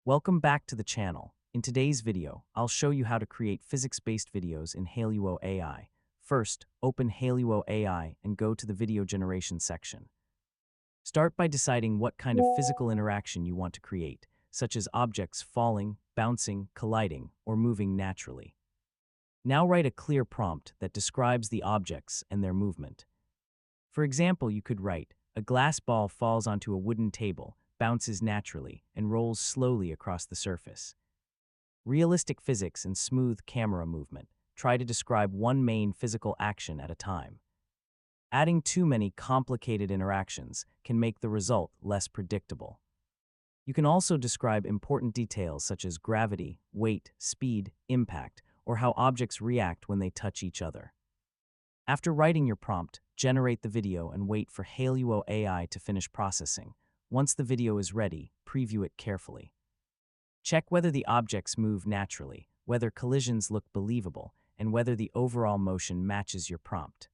Welcome back to the channel. In today's video, I'll show you how to create physics-based videos in Hailuo AI. First, open Hailuo AI and go to the video generation section. Start by deciding what kind of physical interaction you want to create, such as objects falling, bouncing, colliding, or moving naturally. Now write a clear prompt that describes the objects and their movement. For example, you could write, "A glass ball falls onto a wooden table, bounces naturally, and rolls slowly across the surface." Realistic physics and smooth camera movement. Try to describe one main physical action at a time. Adding too many complicated interactions can make the result less predictable. You can also describe important details such as gravity, weight, speed, impact, or how objects react when they touch each other. After writing your prompt, generate the video and wait for Hailuo AI to finish processing. Once the video is ready, preview it carefully. Check whether the objects move naturally, whether collisions look believable, and whether the overall motion matches your prompt.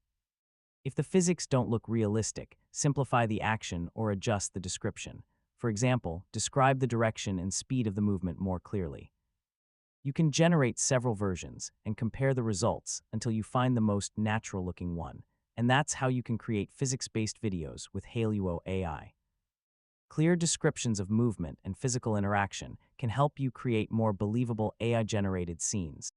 If the physics don't look realistic, simplify the action or adjust the description. For example, describe the direction and speed of the movement more clearly. You can generate several versions and compare the results until you find the most natural-looking one, and that's how you can create physics-based videos with Hailuo AI. Clear descriptions of movement and physical interaction can help you create more believable AI-generated scenes.